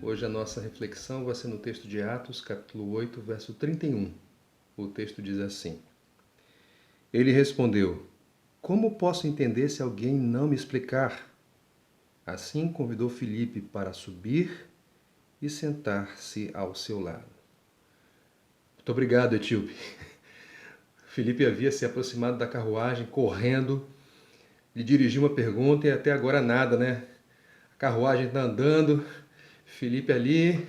Hoje a nossa reflexão vai ser no texto de Atos, capítulo 8, verso 31. O texto diz assim: Ele respondeu: Como posso entender se alguém não me explicar? Assim convidou Filipe para subir e sentar-se ao seu lado. Muito obrigado, etíope. Filipe havia se aproximado da carruagem, correndo, lhe dirigiu uma pergunta e até agora nada, né? A carruagem está andando, Filipe ali,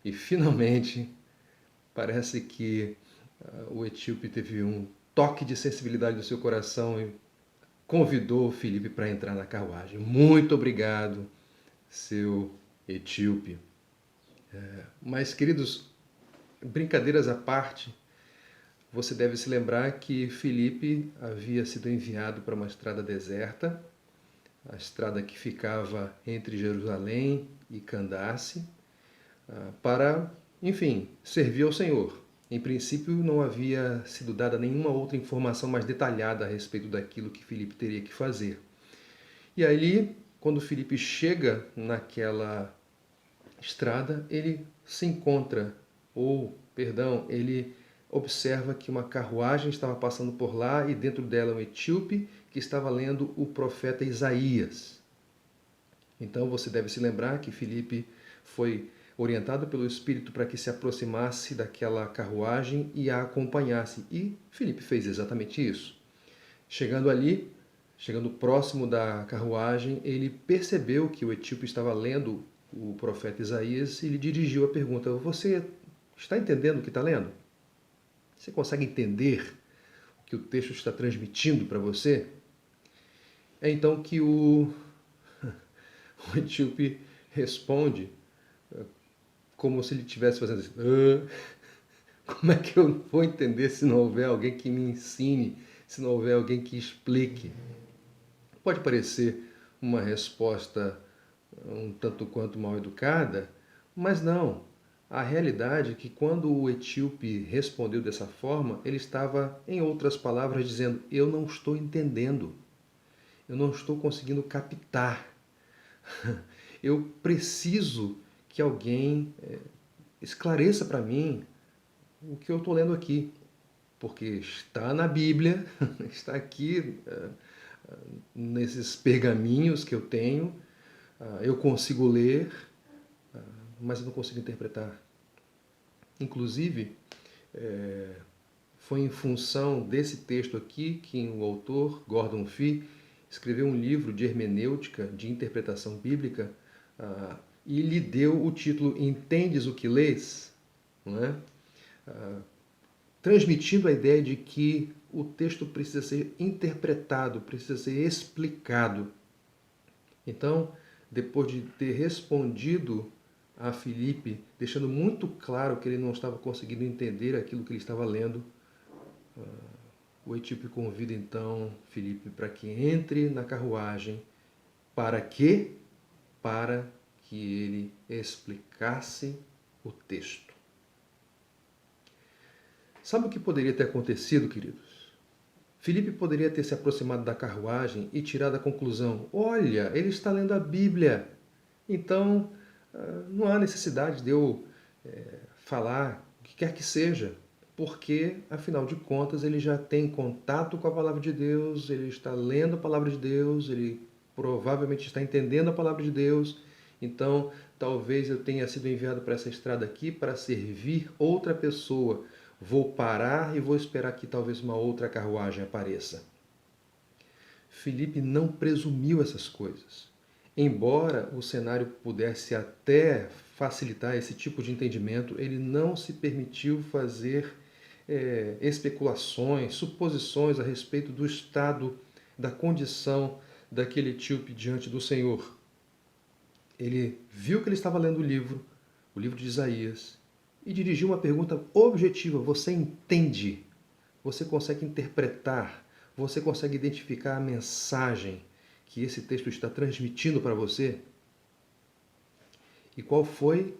e finalmente parece que o etíope teve um toque de sensibilidade do seu coração e convidou Filipe para entrar na carruagem. Muito obrigado, seu etíope. Mas, queridos, brincadeiras à parte, você deve se lembrar que Filipe havia sido enviado para uma estrada deserta, a estrada que ficava entre Jerusalém e Candace, para, enfim, servir ao Senhor. Em princípio, não havia sido dada nenhuma outra informação mais detalhada a respeito daquilo que Filipe teria que fazer. E aí, quando Filipe chega naquela estrada, ele se encontra, ele observa que uma carruagem estava passando por lá e dentro dela um etíope que estava lendo o profeta Isaías. Então você deve se lembrar que Filipe foi orientado pelo Espírito para que se aproximasse daquela carruagem e a acompanhasse. E Filipe fez exatamente isso. Chegando próximo da carruagem, ele percebeu que o etíope estava lendo o profeta Isaías e lhe dirigiu a pergunta: Você está entendendo o que está lendo? Você consegue entender o que o texto está transmitindo para você? É então que o etíope responde como se ele estivesse fazendo assim: como é que eu vou entender se não houver alguém que me ensine, se não houver alguém que explique? Pode parecer uma resposta um tanto quanto mal educada, mas não. A realidade é que quando o etíope respondeu dessa forma, ele estava, em outras palavras, dizendo: eu não estou entendendo, eu não estou conseguindo captar. Eu preciso que alguém esclareça para mim o que eu estou lendo aqui, porque está na Bíblia, está aqui nesses pergaminhos que eu tenho, eu consigo ler, mas eu não consigo interpretar. Inclusive, foi em função desse texto aqui que o autor, Gordon Fee, escreveu um livro de hermenêutica, de interpretação bíblica, e lhe deu o título Entendes o que lês? Não é? Transmitindo a ideia de que o texto precisa ser interpretado, precisa ser explicado. Então, depois de ter respondido a Filipe, deixando muito claro que ele não estava conseguindo entender aquilo que ele estava lendo, o etíope convida então Filipe para que entre na carruagem. Para quê? Para que ele explicasse o texto. Sabe o que poderia ter acontecido, queridos? Filipe poderia ter se aproximado da carruagem e tirado a conclusão: olha, ele está lendo a Bíblia, então não há necessidade de eu falar o que quer que seja, porque, afinal de contas, ele já tem contato com a palavra de Deus, ele está lendo a palavra de Deus, ele provavelmente está entendendo a palavra de Deus, então talvez eu tenha sido enviado para essa estrada aqui para servir outra pessoa. Vou parar e vou esperar que talvez uma outra carruagem apareça. Filipe não presumiu essas coisas. Embora o cenário pudesse até facilitar esse tipo de entendimento, ele não se permitiu fazer especulações, suposições a respeito do estado, da condição daquele etíope diante do Senhor. Ele viu que ele estava lendo o livro de Isaías, e dirigiu uma pergunta objetiva: você entende? Você consegue interpretar? Você consegue identificar a mensagem que esse texto está transmitindo para você? E qual foi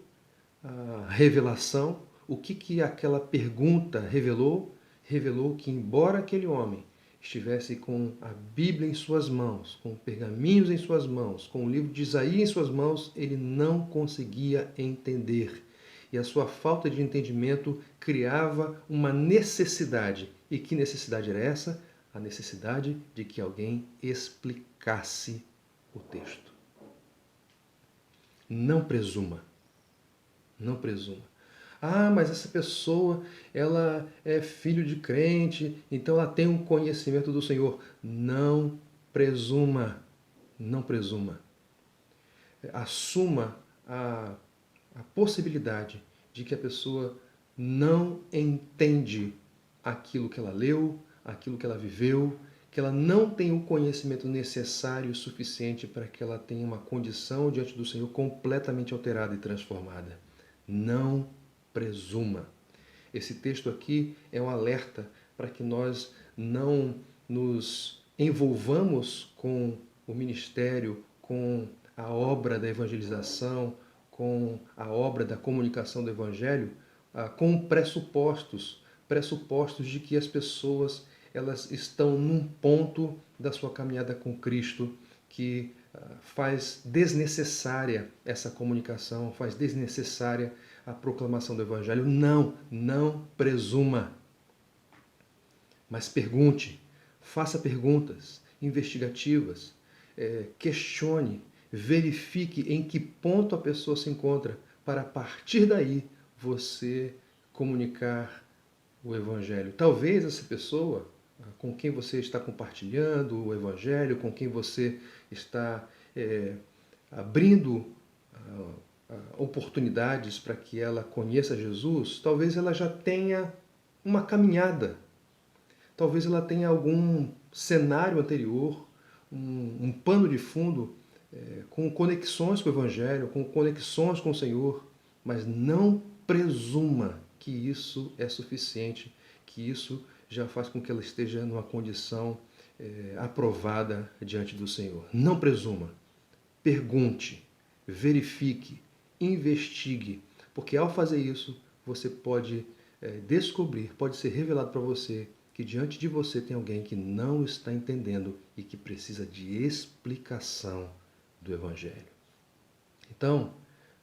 a revelação? O que aquela pergunta revelou? Revelou que, embora aquele homem estivesse com a Bíblia em suas mãos, com pergaminhos em suas mãos, com o livro de Isaías em suas mãos, ele não conseguia entender. E a sua falta de entendimento criava uma necessidade. E que necessidade era essa? A necessidade de que alguém explicasse o texto. Não presuma. Não presuma. Ah, mas essa pessoa, ela é filho de crente, então ela tem um conhecimento do Senhor. Não presuma. Não presuma. Assuma a possibilidade de que a pessoa não entende aquilo que ela leu, aquilo que ela viveu, que ela não tem o conhecimento necessário e suficiente para que ela tenha uma condição diante do Senhor completamente alterada e transformada. Não presuma. Esse texto aqui é um alerta para que nós não nos envolvamos com o ministério, com a obra da evangelização, com a obra da comunicação do Evangelho, com pressupostos de que as pessoas elas estão num ponto da sua caminhada com Cristo que faz desnecessária essa comunicação, faz desnecessária a proclamação do Evangelho. Não presuma. Mas pergunte, faça perguntas investigativas, questione, verifique em que ponto a pessoa se encontra, para a partir daí você comunicar o Evangelho. Talvez essa pessoa com quem você está compartilhando o Evangelho, com quem você está abrindo oportunidades para que ela conheça Jesus, talvez ela já tenha uma caminhada, talvez ela tenha algum cenário anterior, um pano de fundo com conexões com o Evangelho, com conexões com o Senhor, mas não presuma que isso é suficiente, que isso já faz com que ela esteja numa condição aprovada diante do Senhor. Não presuma. Pergunte, verifique, investigue, porque ao fazer isso, você pode descobrir, pode ser revelado para você que diante de você tem alguém que não está entendendo e que precisa de explicação do Evangelho. Então,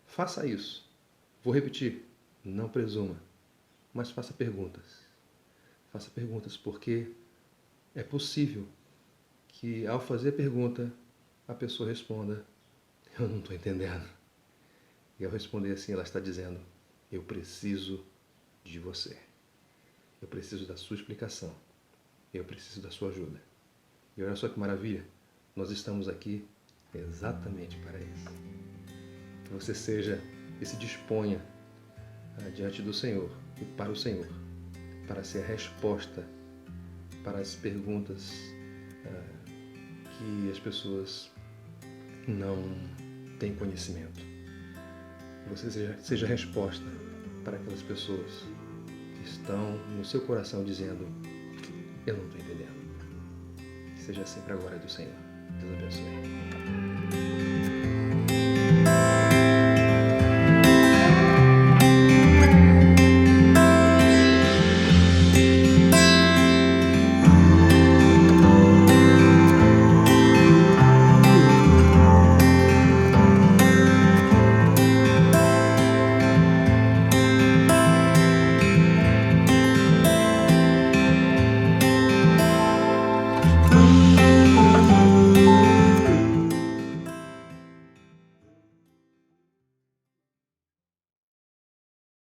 faça isso. Vou repetir, não presuma, mas faça perguntas. Faça perguntas, porque é possível que ao fazer pergunta, a pessoa responda, eu não estou entendendo. E ao responder assim, ela está dizendo, eu preciso de você. Eu preciso da sua explicação. Eu preciso da sua ajuda. E olha só que maravilha, nós estamos aqui exatamente para isso. Que você seja e se disponha diante do Senhor e para o Senhor, para ser a resposta para as perguntas que as pessoas não têm conhecimento. Que você seja a resposta para aquelas pessoas que estão no seu coração dizendo, eu não estou entendendo. Que seja sempre a glória do Senhor. Deus abençoe.